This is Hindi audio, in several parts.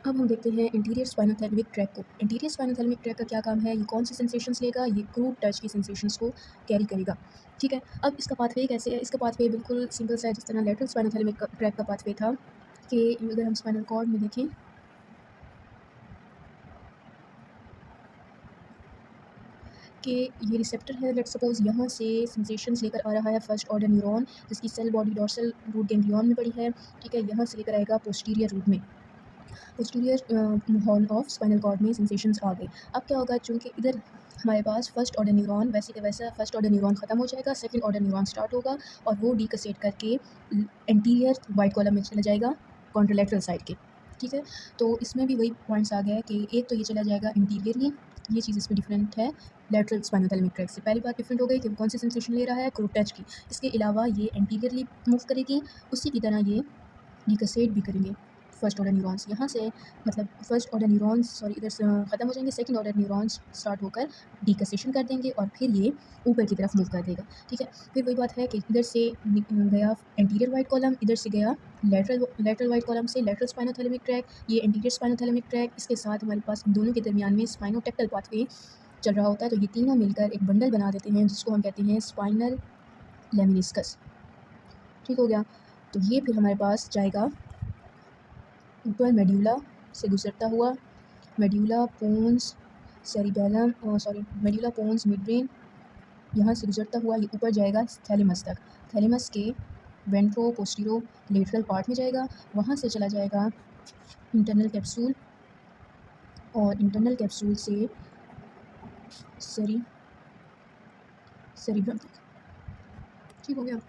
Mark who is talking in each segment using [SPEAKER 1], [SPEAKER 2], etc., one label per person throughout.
[SPEAKER 1] अब हम देखते हैं इंटीरियर स्पाइनोथैलेमिक ट्रैक को। इंटीरियर स्पाइनोथैलेमिक ट्रैक का क्या काम है, ये कौन सी सेंसेशंस लेगा, ये क्रूड टच की सेंसेशंस को कैरी करेगा। ठीक है, अब इसका पाथवे कैसे है, इसका पाथवे बिल्कुल सिंपल सा है, जिस तरह लेटरल स्पाइनोथैलेमिक ट्रैक का पाथवे था कि अगर हम स्पाइनल कॉर्ड में देखें कि ये रिसेप्टर है, लेट्स सपोज यहाँ से सेंसेशंस लेकर आ रहा है फर्स्ट ऑर्डर न्यूरॉन, जिसकी cell body dorsal root ganglion में पड़ी है। ठीक है, यहाँ से लेकर आएगा पोस्टीरियर रूट में, posterior horn of spinal cord में सेंसेशंस आ गई। अब क्या होगा, चूँकि इधर हमारे पास फर्स्ट ऑर्डर न्यूरॉन वैसे का वैसा फर्स्ट ऑर्डर न्यूरॉन खत्म हो जाएगा, सेकंड ऑर्डर न्यूरॉन स्टार्ट होगा और वो डीकसेट करके एंटीरियर वाइट कॉलम में चला जाएगा कॉन्ट्रोलैटरल साइड के। ठीक है, तो इसमें भी वही पॉइंट्स आ गया कि एक तो ये चला जाएगा इंटीरियरली, ये चीज़ इसमें डिफरेंट है लेटरल स्पाइनोथैलेमिक ट्रैक से। पहली बात डिफरेंट हो गई कि कौन सी सेंसेशन ले रहा है, क्रूड टच की। इसके अलावा ये एंटीरियरली मूव करेगी, उसी की तरह ये डीकसेट भी करेंगे फर्स्ट ऑर्डर न्यूरॉन्स। यहाँ से मतलब फर्स्ट ऑर्डर न्यूरॉन्स सॉरी इधर से ख़त्म हो जाएंगे, सेकंड ऑर्डर न्यूरॉन्स स्टार्ट होकर डीकसेशन कर देंगे और फिर ये ऊपर की तरफ मूव कर देगा। ठीक है, फिर वही बात है कि इधर से गया एंटीरियर वाइट कॉलम, इधर से गया लेटरल वाइट कॉलम से लेटरल स्पाइनोथैलेमिक ट्रैक, ये एंटीरियर स्पाइनोथैलेमिक ट्रैक। इसके साथ हमारे पास दोनों के दरमियान में स्पाइनोटेक्टल पाथवे चल रहा होता है, तो ये तीनों मिलकर एक बंडल बना देते हैं जिसको हम कहते हैं स्पाइनल लेमिनिस्कस। ठीक हो गया, तो ये फिर हमारे पास जाएगा ऊपर मेड्यूला से गुजरता हुआ, medulla pons cerebellum medulla pons midbrain, यहाँ से गुजरता हुआ ये ऊपर जाएगा थैलेमस तक। थैलेमस के वेंट्रो पोस्टीरो लेटरल पार्ट में जाएगा, वहाँ से चला जाएगा इंटरनल कैप्सूल और इंटरनल कैप्सूल से सेरिब्रम तक। ठीक हो गया,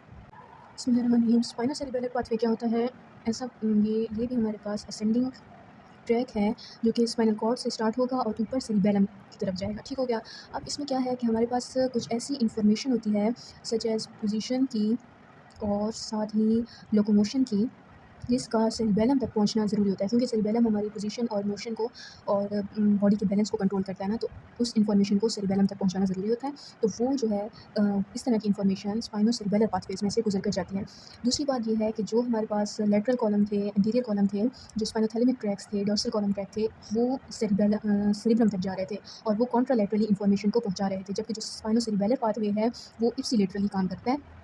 [SPEAKER 1] इसमें स्पाइनोसेरिबेलर पाथवे क्या होता है, ऐसा ये भी हमारे पास असेंडिंग ट्रैक है जो कि स्पाइनल कॉर्ड से स्टार्ट होगा और ऊपर सेरिबेलम की तरफ जाएगा। ठीक हो गया, अब इसमें क्या है कि हमारे पास कुछ ऐसी इन्फॉर्मेशन होती है सच एज पोजीशन की और साथ ही लोकोमोशन की, जिसका सेरिबेलम तक पहुंचना ज़रूरी होता है, क्योंकि सेरिबेलम हमारी पोजीशन और मोशन को और बॉडी के बैलेंस को कंट्रोल करता है ना, तो उस इन्फॉर्मेशन को सेरिबेलम तक पहुंचाना ज़रूरी होता है। तो वो जो है इस तरह की इन्फॉर्मेशन स्पाइनोसेरिबेलर पाथवेज में से गुजर कर जाती है। दूसरी बात ये है कि जो हमारे पास लेटरल कॉलम थे, एंटीरियर कॉलम थे, जो स्पाइनोथैलेमिक ट्रैक्स थे, डोर्सल कॉलम ट्रैक थे, वो सेरिब्रम तक जा रहे थे और वो कॉन्ट्रालैटरली इन्फॉर्मेशन को पहुंचा रहे थे, जबकि जो स्पाइनोसेरिबेलर पाथवे है वो इप्सिलेटरली काम करता है।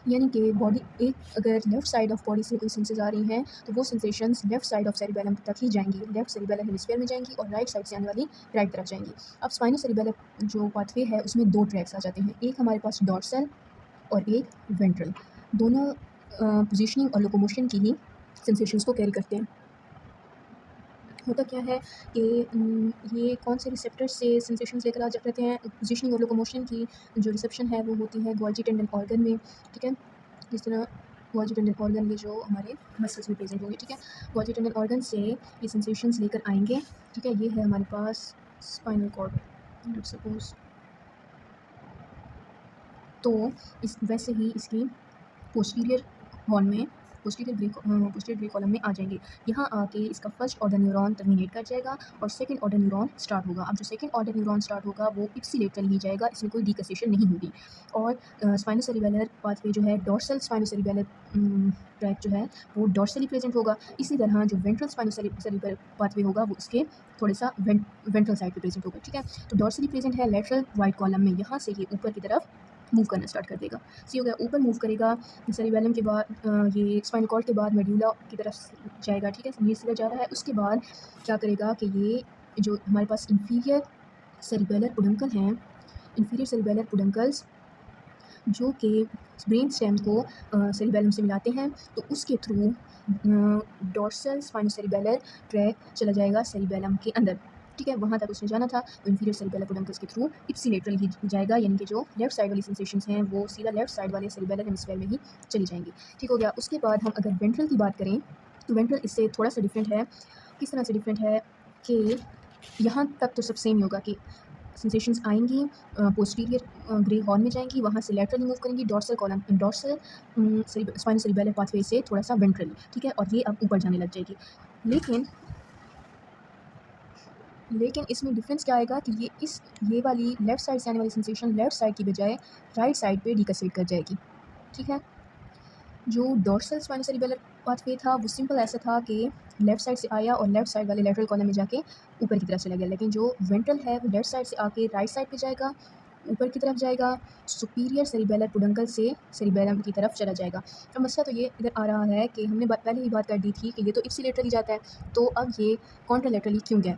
[SPEAKER 1] यानी कि बॉडी एक अगर लेफ्ट साइड ऑफ बॉडी से कोई सेंसेस आ रही हैं तो वो sensations left side of cerebellum तक ही जाएंगी, लेफ्ट सेरिबेलर हेमिस्फीयर में जाएंगी और राइट साइड से आने वाली राइट तरफ जाएंगी। अब स्पाइनोसेरिबेलर जो पाथवे है उसमें दो ट्रैक्स आ जाते हैं, एक हमारे पास डॉर्सल और एक वेंट्रल, दोनों पोजिशनिंग और लोकोमोशन की ही सेंसेशंस को कैरी करते हैं। होता क्या है कि ये कौन से रिसेप्टर से सेंसेशंस लेकर आ जाते हैं, पोजिशनिंग और लोकोमोशन की जो रिसेप्शन है वो होती है गोल्जी टेंडन ऑर्गन में। ठीक है, जिस तरह गोल्जी टेंडन ऑर्गन ये जो हमारे मसल्स में प्रेजेंट होंगे। ठीक है, गोल्जी टेंडन ऑर्गन से ये सेंसेशंस लेकर आएंगे। ठीक है, ये है हमारे पास स्पाइनल कॉर्ड सपोज, तो इस वैसे ही इसकी पोस्टीरियर हॉर्न में पोस्टीरियर ग्रे कॉलम में आ जाएंगे। यहाँ आके इसका फर्स्ट ऑर्डर न्यूरॉन टर्मिनेट कर जाएगा और सेकंड ऑर्डर न्यूरॉन स्टार्ट होगा। अब जो सेकंड ऑर्डर न्यूरॉन स्टार्ट होगा वो इप्सिलेटरल ही जाएगा, इसमें कोई डीकसेशन नहीं होगी। और स्पाइनोसेरिबेलर पाथवे जो है डॉर्सल स्पाइनोसेरिबेलर ट्रैक जो है वो डॉर्सली प्रेजेंट होगा। इसी तरह जो वेंट्रल स्पाइनोसेरिबेलर पाथवे होगा वो इसके थोड़ा सा वेंट्रल साइड पे प्रेजेंट होगा। ठीक है, तो डॉर्सली प्रेजेंट है लेटरल वाइट कॉलम में, यहाँ से ये ऊपर की तरफ मूव करना स्टार्ट कर देगा। सी हो गया, ऊपर मूव करेगा सेरिबेलम के बाद ये स्पाइनल कॉर्ड के बाद मेडुला की तरफ जाएगा। ठीक है, ये सीधा जा रहा है। उसके बाद क्या करेगा कि ये जो हमारे पास इंफीरियर सेरिबेलर पुडंकल हैं, इंफीरियर सेरिबेलर पुडंकल्स जो कि ब्रेन स्टेम को सेरिबेलम से मिलाते हैं, तो उसके थ्रू डॉर्सल स्पाइनोसेरिबेलर ट्रैक चला जाएगा सेरिबेलम के अंदर। ठीक है, वहाँ तक उसने जाना था, तो इंफीरियर सेरिबेलर पुडंकल्स के थ्रू इप्सिलेटरल ही जाएगा, यानी कि जो लेफ्ट साइड वाली सेंसेशंस हैं वो सीधा लेफ्ट साइड वाले सेरिबेलर हेमिस्फीयर में ही चली जाएंगी। ठीक हो गया, उसके बाद हम अगर वेंट्रल की बात करें तो वेंट्रल इससे थोड़ा सा डिफरेंट है। किस तरह से डिफरेंट है कि यहाँ तक तो सब सेम ही होगा कि सेंसेशंस आएंगी, पोस्टीरियर ग्रे हॉर्न में जाएंगी, वहाँ से लैटरली मूव करेंगी डॉर्सल कॉलम डॉर्सल स्पाइनोसेरिबेलर पाथवे से थोड़ा सा वेंट्रली। ठीक है, और ये अब ऊपर जाने लग जाएगी। लेकिन इसमें डिफरेंस क्या आएगा कि ये वाली लेफ़्ट साइड से आने वाली सेंसेशन लेफ़्ट साइड की बजाय राइट साइड पे डीकसेट कर जाएगी। ठीक है, जो डॉर्सल स्पाइनोसेरिबेलर पाथवे था वो सिंपल ऐसा था कि लेफ़्ट साइड से आया और लेफ़्ट साइड वाले लैटरल कॉलम में जाके ऊपर की तरफ चला गया, लेकिन जो वेंट्रल है वो लेफ़्ट साइड से आके राइट साइड पे जाएगा, ऊपर की तरफ जाएगा, सुपीरियर सेरिबेलर पेडुंकल से सेरिबेलम की तरफ चला जाएगा। अब मसला तो ये इधर आ रहा है कि हमने पहले ही बात कर दी थी कि ये तो इप्सिलेटरली जाता है, तो अब ये कॉन्ट्रालैटरली क्यों गया?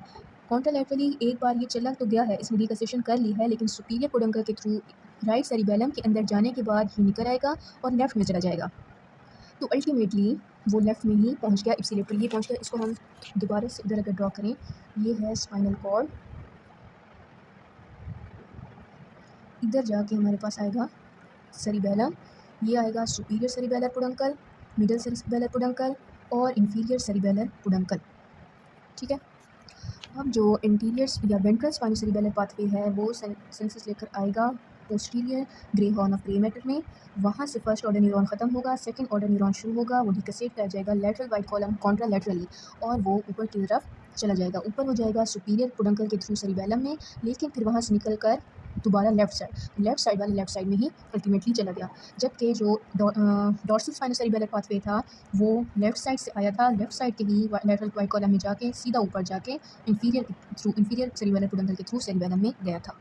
[SPEAKER 1] कॉन्ट्रालैटरली एक बार ये चला तो गया है, इसने डिकसेशन कर ली है, लेकिन सुपीरियर पेडुंकल के थ्रू राइट सेरिबेलम के अंदर जाने के बाद ये निकल आएगा और लेफ़्ट में चला जाएगा। तो अल्टीमेटली वो लेफ़्ट में ही पहुंच गया, इप्सिलेटरली पहुंच गया। इसको हम दोबारा से इधर अगर ड्रॉ करें, ये है स्पाइनल कॉर्ड, इधर जाके हमारे पास आएगा सेरिबेलम, ये आएगा superior cerebellar peduncle, middle cerebellar peduncle और इंफीरियर सेरिबेलर पेडुंकल। ठीक है। अब जो इंटीरियर या वेंट्रल स्पाइनल सेरिबेलर पाथवे है वो सेंसस लेकर आएगा posterior grey horn of grey matter में, वहाँ से फर्स्ट ऑर्डर न्यूरॉन ख़त्म होगा, सेकंड ऑर्डर न्यूरॉन शुरू होगा, वो डिकसेट कर जाएगा लेटरल वाइट कॉलम कॉन्ट्रालैटरली और वो ऊपर की तरफ चला जाएगा, ऊपर हो जाएगा सुपीरियर पेडुंकल के थ्रू सेरिबेलम में, लेकिन फिर वहाँ से निकल कर दोबारा लेफ़्ट साइड वाले लेफ़्ट साइड में ही अल्टीमेटली चला गया। जबकि जो डॉर्सल स्पाइनल सेरिबेलर पाथवे था वो लेफ़्ट साइड से आया था, लेफ़्ट साइड के ही लेटरल वाइट कॉलम में जाके सीधा ऊपर जाके इंफीरियर सेरिबेलर पेडुंकल के थ्रू सेरिबेलम में गया था।